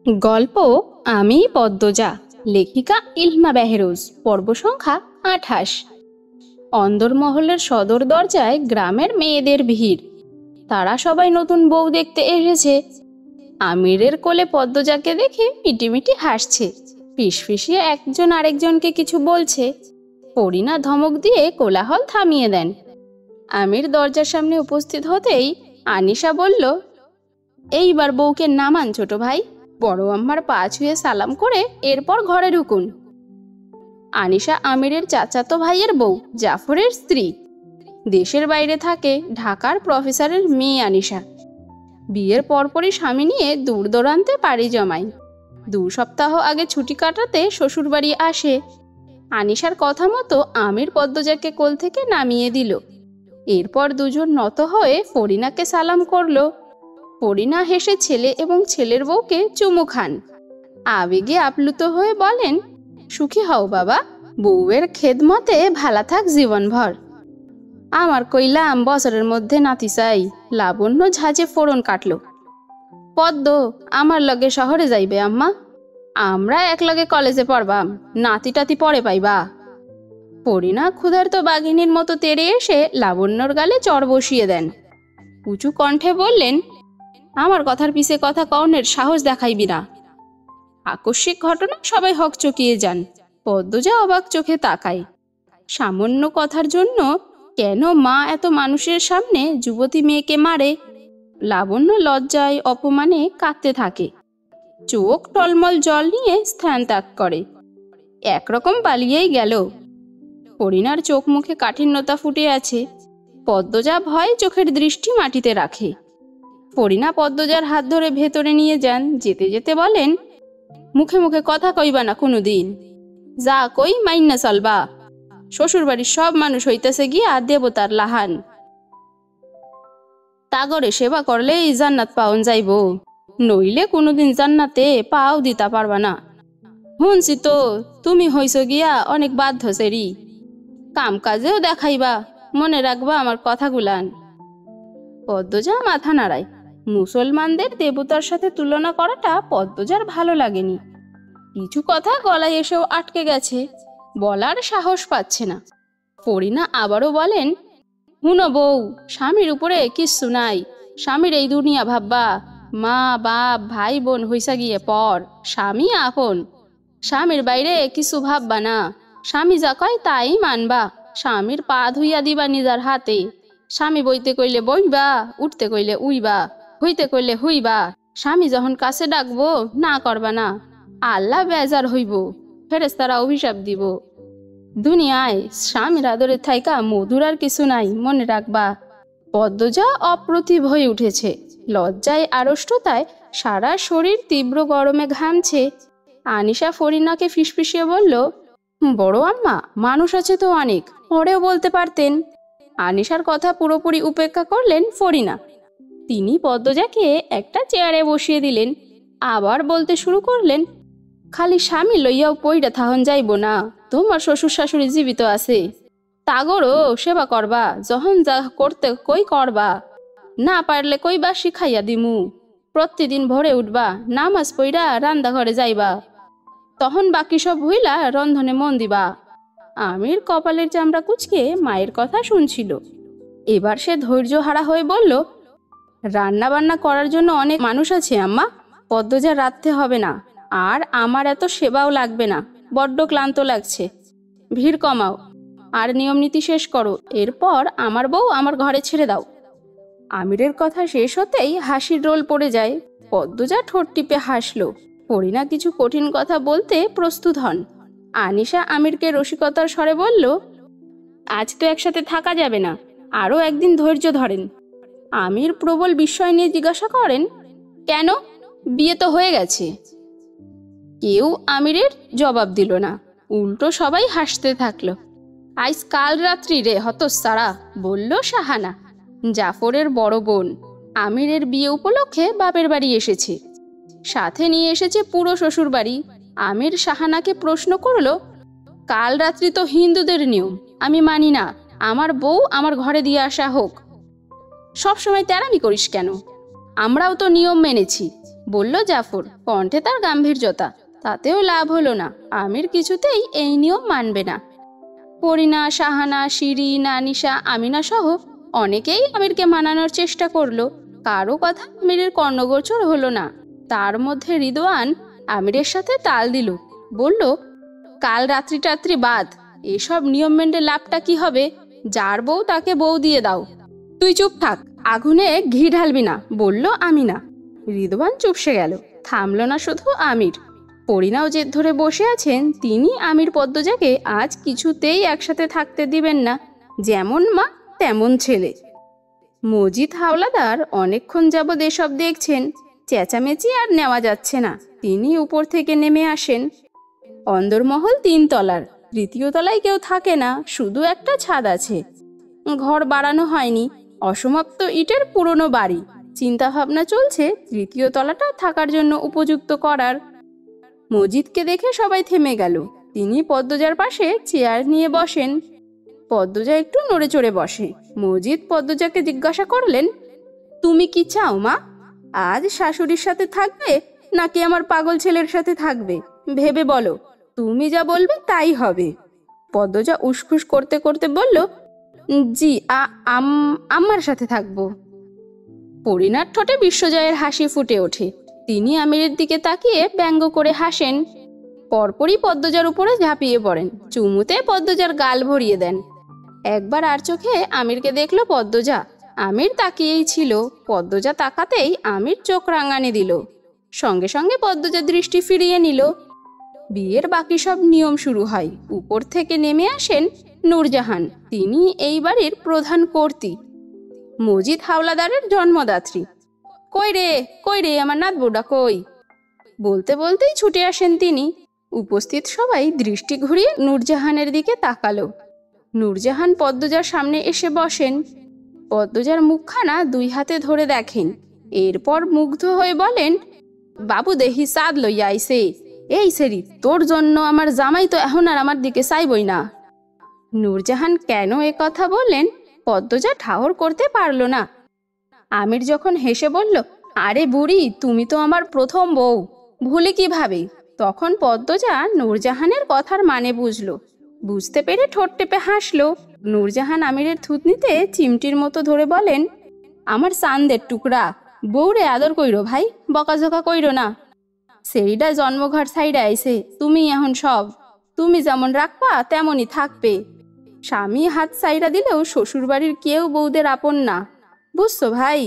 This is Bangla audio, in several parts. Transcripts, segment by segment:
গল্প আমি পদ্মজা, লেখিকা ইলমা বেহরোজ, পর্ব সংখ্যা ২৮। অন্দরমহলের সদর দরজায় গ্রামের মেয়েদের ভিড়। তারা সবাই নতুন বউ দেখতে এসেছে। আমিরের কোলে পদ্মজাকে দেখে মিটিমিটি হাসছে, ফিসফিসিয়ে একজন আরেকজনকে কিছু বলছে। পরিণা ধমক দিয়ে কোলাহল থামিয়ে দেন। আমির দরজার সামনে উপস্থিত হতেই আনিশা বলল, এইবার বউকে নামান ছোট ভাই। বড় আম্মার পা ছুঁয়ে সালাম করে এরপর ঘরে ঢুকুন। আনিশা আমিরের চাচাতো ভাইয়ের বউ, জাফরের স্ত্রী। দেশের বাইরে থাকে, ঢাকার প্রফেসরের মেয়ে আনিশা। বিয়ের পরপরই স্বামী নিয়ে দূর দূরান্তে পাড়ি জমায়। ২ সপ্তাহ আগে ছুটি কাটাতে শ্বশুরবাড়ি আসে। আনিশার কথা মতো আমির পদ্মজাকে কোল থেকে নামিয়ে দিল। এরপর দুজন নত হয়ে ফরিনাকে সালাম করলো। ফরিনা হেসে ছেলে এবং ছেলের বউকে চুমু খান। আবেগে আপ্লুত হয়ে বলেন, সুখী হও বাবা, বউয়ের খেদমতে ভালা থাক জীবনভর। আমার কইলাম বছরের মধ্যে নাতি চাই। লাবণ্য ঝাঁঝে ফোড়ন কাটল। পদ্ম আমার লগে শহরে যাইবে আম্মা, আমরা একলগে কলেজে পড়বাম, নাতি টাতি পরে পাইবা। ফরিনা ক্ষুধার্ত বাঘিনীর মতো তেড়ে এসে লাবণ্যর গালে চড় বসিয়ে দেন। উঁচু কণ্ঠে বললেন, আমার কথার পিছে কথা কওনের সাহস দেখাইবি না। আকস্মিক ঘটনা সবাই হকচকিয়ে যান। পদ্মজা অবাক চোখে তাকায়। সামান্য কথার জন্য কেন মা এত মানুষের সামনে যুবতী মেয়েকে মারে? লাবণ্য লজ্জায় অপমানে কাঁদতে থাকে। চোখ টলমল জল নিয়ে স্থান ত্যাগ করে। একরকম পালিয়েই গেল। ফরিনার চোখ মুখে কাঠিন্যতা ফুটে আছে। পদ্মজা ভয়ে চোখের দৃষ্টি মাটিতে রাখে। ফরিনা পদ্মজার হাত ধরে ভেতরে নিয়ে যান। যেতে যেতে বলেন, মুখে মুখে কথা কইবা না কোনোদিন, যা কই মাইন্না চলবা। শ্বশুরবাড়ির সব মানুষ হইতেছে গিয়া দেবতার লাহান, তাগরে সেবা করলেই জান্নাত পাওন যাইব, নইলে কোনোদিন জান্নাতে পাও দিতা পারবা না। শুনছি তো তুমি হইছ গিয়া অনেক বাধ্য সেরি, কাম কাজেও দেখাইবা, মনে রাখবা আমার কথাগুলান। পদ্মজা মাথা নাড়ায়। মুসলমানদের দেবতার সাথে তুলনা করাটা পদ্মজার ভালো লাগেনি। কিছু কথা গলায় এসেও আটকে গেছে, বলার সাহস পাচ্ছে না। ফরিনা আবারও বলেন, হুনো বউ, স্বামীর উপরে কিচ্ছু নাই। স্বামীর এই দুনিয়া ভাববা, মা বাপ ভাই বোন হইসা গিয়ে পর, স্বামী আপন। স্বামীর বাইরে কিছু ভাববা না। স্বামী যা কয় তাই মানবা। স্বামীর পা ধুইয়া দিবা নিজার হাতে। স্বামী বইতে কইলে বইবা, উঠতে কইলে উইবা, হইতে কইলে হইবা। স্বামী যখন কাছে ডাকবো না করবা না, আল্লাহ বেজার হইব, ফেরেশতারা অভিশাপ দিব। দুনিয়ায় স্বামীর আদরের থাইকা মধুর আর কিছু নাই, মনে রাখবা। পদ্মজা অপ্রতিভ হয়ে উঠেছে। লজ্জায় আড়ষ্টতায় সারা শরীর তীব্র গরমে ঘামছে। আনিশা ফরিনাকে ফিসফিসিয়ে বলল, বড় আম্মা, মানুষ আছে তো অনেক, পরেও বলতে পারতেন। আনিশার কথা পুরোপুরি উপেক্ষা করলেন ফরিনা। তিনি পদ্মজাকে একটা চেয়ারে বসিয়ে দিলেন। আবার বলতে শুরু করলেন, খালি স্বামী লইয়াও পইরা থাহন যাইব না। তোমার শ্বশুর শাশুড়ি জীবিত আছে, তাগরও সেবা করবা, যখন যা করতে কই করবা, না পারলে কইবা শিখাইয়া দিমু। প্রতিদিন ভোরে উঠবা, নামাজ পইরা রান্নাঘরে যাইবা, তখন বাকি সব হইলা রন্ধনে মন দিবা। আমির কপালের চামড়া কুচকে মায়ের কথা শুনছিল। এবার সে ধৈর্য হারা হয়ে বলল, রান্না বান্না করার জন্য অনেক মানুষ আছে আম্মা, পদ্মজা রাঁধতে হবে না। আর আমার এত সেবাও লাগবে না, বড্ড ক্লান্ত লাগছে। ভিড় কমাও আর নিয়ম নীতি শেষ করো, এরপর আমার বউ আমার ঘরে ছেড়ে দাও। আমিরের কথা শেষ হতেই হাসির রোল পড়ে যায়। পদ্মজা ঠোঁট টিপে হাসল। ফরিনা কিছু কঠিন কথা বলতে প্রস্তুত হন। আনিশা আমিরকে রসিকতার স্বরে বলল, আজ তো একসাথে থাকা যাবে না, আরও একদিন ধৈর্য ধরেন। আমির প্রবল বিস্ময় নিয়ে জিজ্ঞাসা করেন, কেন? বিয়ে তো হয়ে গেছে। কেউ আমিরের জবাব দিল না, উল্টো সবাই হাসতে থাকলো। আজ কাল রাত্রি রে হতচ্ছাড়া, বলল শাহানা, জাফরের বড় বোন। আমিরের বিয়ে উপলক্ষে বাপের বাড়ি এসেছে, সাথে নিয়ে এসেছে পুরো শ্বশুর বাড়ি। আমির শাহানাকে প্রশ্ন করল, কাল রাত্রি তো হিন্দুদের নিয়ম, আমি মানি না। আমার বউ আমার ঘরে দিয়ে আসা হোক। সবসময় তেরামি করিস কেন? আমরাও তো নিয়ম মেনেছি। বলল জাফর, কণ্ঠে তার গাম্ভীর্যতা। তাতেও লাভ হলো না, আমির কিছুতেই এই নিয়ম মানবে না। পরিনা, শাহানা, শিরিন, আনিশা, আমিনা সহ অনেকেই আমিরকে মানানোর চেষ্টা করলো। কারো কথা আমিরের কর্ণগোচর হলো না। তার মধ্যে রিদওয়ান আমিরের সাথে তাল দিল, বলল, কাল রাত্রি টাত্রি বাদ, এসব নিয়ম মেনে লাভটা কি হবে? যার বউ তাকে বউ দিয়ে দাও। তুই চুপ থাক, আগুনে ঘি ঢালবি না, বলল আমিনা। রিদওয়ান চুপসে গেল। থামল না শুধু আমির, পরিনাও জেদ ধরে বসে আছেন। তিনি আমির পদ্মজাকে আজ কিছুতেই একসাথে থাকতে দিবেন না। যেমন মা তেমন ছেলে। মজিদ হাওলাদার অনেকক্ষণ যাবৎ এসব দেখছেন। চেঁচামেচি আর নেওয়া যাচ্ছে না। তিনি উপর থেকে নেমে আসেন। অন্দরমহল 3 তলার, 3য় তলায় কেউ থাকে না, শুধু একটা ছাদ আছে। ঘর বাড়ানো হয়নি, অসমাপ্ত ইটের পুরনো বাড়ি। চিন্তা ভাবনা চলছে 3য় তলাটা থাকার জন্য উপযুক্ত করার। মজিদকে দেখে সবাই থেমে গেল। তিনি পদ্মজার পাশে চেয়ার নিয়ে বসেন। পদ্মজা একটু নড়ে চড়ে বসে। মজিদ পদ্মজাকে জিজ্ঞাসা করলেন, তুমি কি চাও মা? আজ শাশুড়ির সাথে থাকবে নাকি আমার পাগল ছেলের সাথে থাকবে? ভেবে বলো, তুমি যা বলবে তাই হবে। পদ্মজা উসখুস করতে করতে বলল, জি, আমার সাথে থাকবো। পরিনার ঠোঁটে বিশ্বজয়ের হাসি ফুটে ওঠে। তিনি আমিরের দিকে তাকিয়ে ব্যঙ্গ করে হাসেন। পরপরই পদ্মজার উপরে ঝাঁপিয়ে পড়েন। চুমুতে পদ্মজার গাল ভরিয়ে দেন। একবার আর চোখে আমিরকে দেখল পদ্মজা। আমির তাকিয়েই ছিল। পদ্মজা তাকাতেই আমির চোখ রাঙানি দিল। সঙ্গে সঙ্গে পদ্মজা দৃষ্টি ফিরিয়ে নিল। বিয়ের বাকি সব নিয়ম শুরু হয়। উপর থেকে নেমে আসেন নূরজাহান। তিনি এই বাড়ির প্রধান কর্ত্রী, মজিদ হাওলাদারের জন্মদাত্রী। কই রে আমার নাতবুটা কই? বলতে বলতেই ছুটে আসেন তিনি। উপস্থিত সবাই দৃষ্টি ঘুরিয়ে নূরজাহানের দিকে তাকালো। নূরজাহান পদ্মজার সামনে এসে বসেন। পদ্মজার মুখখানা 2 হাতে ধরে দেখেন। এরপর মুগ্ধ হয়ে বলেন, বাবু দেহি সাদ লইয়া আইছে। এই সেরি, তোর জন্য আমার জামাই তো এখন আর আমার দিকে চাইবই না। নূরজাহান কেন এ কথা বললেন পদ্মজা ঠাহর করতে পারল না। আমির যখন হেসে বলল, আরে বুড়ি, তুমি তো আমার প্রথম বউ, ভুলে কিভাবে? তখন পদ্মজা নূরজাহানের কথার মানে বুঝল। বুঝতে পেরে ঠোঁট টেপে হাসলো। নূরজাহান আমিরের থুতনিতে চিমটির মতো ধরে বলেন, আমার চান্দের টুকরা, বউরে আদর কইরো ভাই, বকাঝকা কইরো না। সেইটা জন্মঘর সাইডে আইছে, তুমি এখন সব, তুমি যেমন রাখবা তেমনই থাকবে। স্বামী হাত সাইডা দিলেও শ্বশুরবাড়ির কেউ বউদের আপন না, বুঝছো ভাই?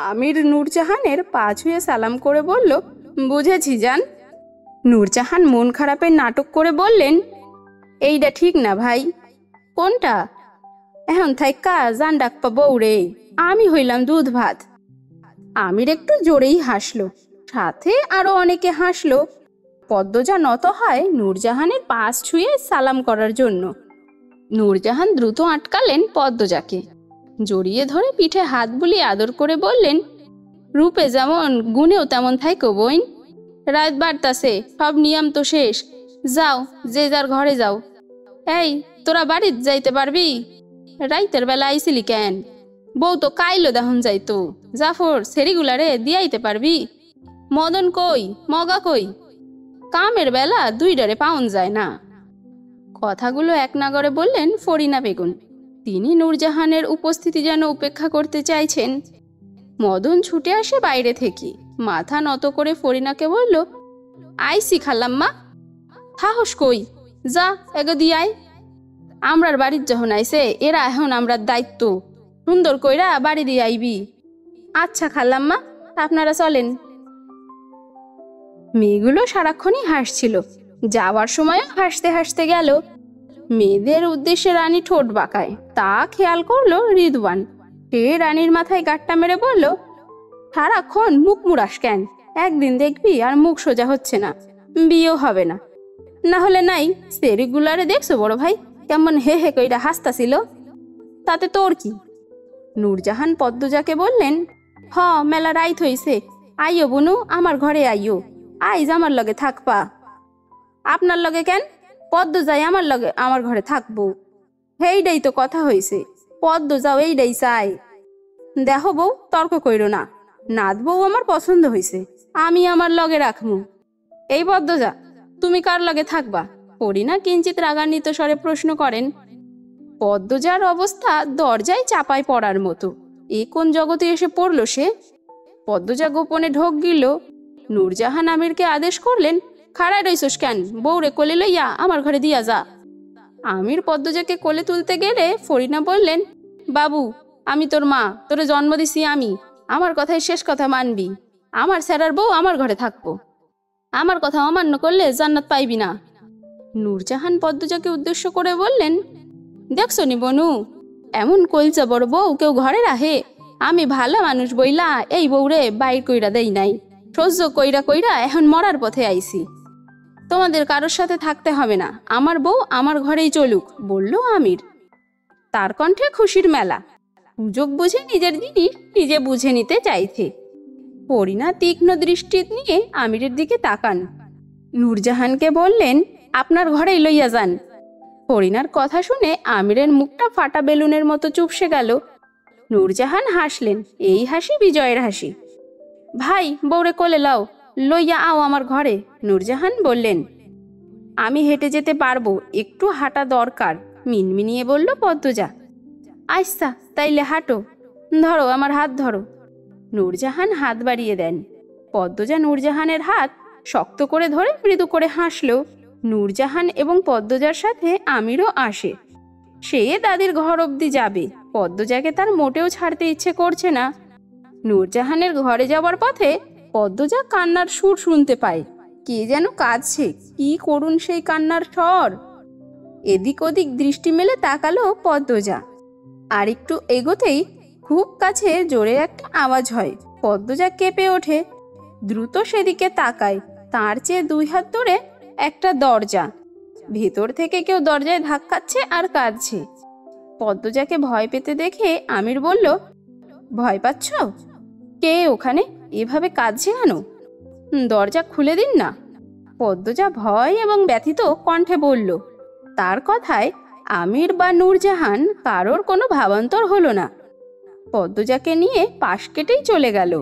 আমির নূরজাহানের পা ছুঁয়ে সালাম করে বলল, বুঝেছি জান। নূরজাহান মন খারাপের নাটক করে বললেন, এইটা ঠিক না ভাই। কোনটা? এখন থাইকা জান ডাকপা বউরে, আমি হইলাম দুধ ভাত। আমির একটু জোরেই হাসলো, সাথে আরো অনেকে হাসলো। পদ্মজা নত হয় নূরজাহানের পাশ ছুঁয়ে সালাম করার জন্য। নূরজাহান দ্রুত আটকালেন পদ্মজাকে। জড়িয়ে ধরে পিঠে হাত বুলিয়ে আদর করে বললেন, রূপে যেমন গুণেও তেমন থাইকো বইন। রাত বাড়তাছে, সব নিয়ম তো শেষ। যাও, যে যার ঘরে যাও। এই, তোরা বাড়িতে যাইতে পারবি? রাইতের বেলা আইসিলি কেন? বউ তো কাইলো দেহন যাইতো। জাফর, সেরিগুলারে দিয়াইতে পারবি? মদন কই, মগা কই? কামের বেলা 2 পাউন যায় না। কথাগুলো এক নাগরে বললেন ফরিনা বেগম। তিনি নূরজাহানের উপস্থিতি যেন উপেক্ষা করতে চাইছেন। মদন ছুটে আসে বাইরে থেকে, মাথা নত করে ফরিনাকে বলল, আইসি খালাম্মা। সাহস কই, যা এগো দিয়াই। আমরার বাড়ির যখন আইসে, এরা এখন আমরার দায়িত্ব। সুন্দর কইরা বাড়ি দিয়ে আইবি। আচ্ছা খালাম্মা, আপনারা চলেন। মেয়েগুলো সারাক্ষণই হাসছিল। যাওয়ার সময় হাসতে হাসতে গেল। মেয়েদের উদ্দেশ্যে রানী ঠোঁট বাঁকায়, তা খেয়াল করলো রিদওয়ান। সে রানীর মাথায় গাঁটটা মেরে বলল, সারাক্ষণ মুখ মুড়াস কেন? একদিন দেখবি আর মুখ সোজা হচ্ছে না, বিয়েও হবে না। না হলে নাই, সেরিগুলারে দেখছো বড় ভাই কেমন হে হে কইরা হাসতাছিল? তাতে তোর কি? নূরজাহান পদ্মজাকে বললেন, হ, মেলা রাইত হইছে, আইও বুনু, আমার ঘরে আইও। আইজ আমার লগে থাকবা। আপনার লগে কেন? পদ্মজাই আমার লগে আমার ঘরে থাকবো। হেইডাই তো কথা হইছে, পদ্মজাও এইডাই চাই। দেখো বউ, তর্ক কইরো না। নাত বউ আমার পছন্দ হইছে, আমি আমার লগে রাখমু। এই পদ্মজা, তুমি কার লগে থাকবা? পরিণা কিঞ্চিত রাগান্বিত স্বরে প্রশ্ন করেন। পদ্মজার অবস্থা দরজায় চাপায় পড়ার মতো। এ কোন জগতে এসে পড়ল সে? পদ্মজা গোপনে ঢোক গিল। নূরজাহান আমিরকে আদেশ করলেন, খাড়ায় রইছস কেন? বউরে কোলে লইয়া আমার ঘরে দিয়া যা। আমির পদ্মজাকে কোলে তুলতে গেলে ফরিনা বললেন, বাবু, আমি তোর মা, তোরে জন্ম দিছি আমি, আমার কথাই শেষ কথা মানবি। আমার স্যারার বউ আমার ঘরে থাকবো, আমার কথা অমান্য করলে জান্নাত পাইবি না। নূরজাহান পদ্মজাকে উদ্দেশ্য করে বললেন, দেখছো নি বনু, এমন কলচা বড় বউ কেউ ঘরে রাহে? আমি ভালো মানুষ বইলা এই বউরে বাইর কইরা দেই নাই, সহ্য কইরা কইরা এখন মরার পথে আইছি। তোমাদের কারোর সাথে থাকতে হবে না, আমার বউ আমার ঘরেই চলুক, বলল আমির। তার কণ্ঠে খুশির মেলা। সুযোগ বুঝে নিজের জিনিস নিজে বুঝে নিতে চাইছে। পরিণা তীক্ষ্ণ দৃষ্টি নিয়ে আমিরের দিকে তাকান। নূরজাহানকে বললেন, আপনার ঘরেই লইয়া যান। পরিণার কথা শুনে আমিরের মুখটা ফাটা বেলুনের মতো চুপসে গেল। নূরজাহান হাসলেন, এই হাসি বিজয়ের হাসি। ভাই, বউরে কোলে লাও, লইয়া আও আমার ঘরে। নূরজাহান বললেন, আমি হেঁটে যেতে পারবো, একটু হাঁটা দরকার, মিনমিনিয়ে বলল পদ্মজা। আচ্ছা, তাইলে হাঁটো, ধরো আমার হাত ধরো। নূরজাহান হাত বাড়িয়ে দেন। পদ্মজা নূরজাহানের হাত শক্ত করে ধরে মৃদু করে হাসল। নূরজাহান এবং পদ্মজার সাথে আমিরও আসে। সে দাদির ঘর অবধি যাবে, পদ্মজাকে তার মোটেও ছাড়তে ইচ্ছে করছে না। নূরজাহানের ঘরে যাওয়ার পথে পদ্মজা কান্নার সুর শুনতে পায়। কে যেন কাঁদছে, কি করুন সেই কান্নার স্বর। এদিক ওদিক দৃষ্টি মেলে তাকালো পদ্মজা। আর একটু এগোতেই খুব কাছে জোরে একটা আওয়াজ হয়। পদ্মজা কেঁপে ওঠে, দ্রুত সেদিকে তাকায়। তার চেয়ে 2 হাত দূরে একটা দরজা। ভেতর থেকে কেউ দরজায় ধাক্কাচ্ছে আর কাঁদছে। পদ্মজাকে ভয় পেতে দেখে আমির বলল, ভয় পাচ্ছ? কে ওখানে? এভাবে কাঁদছে কেন? দরজা খুলে দিন না। পদ্মজা ভয় এবং ব্যথিত কণ্ঠে বলল। তার কথায় আমির বা নূরজাহান কারোর কোনো ভাবান্তর হলো না। পদ্মজাকে নিয়ে পাশ কেটেই চলে গেল।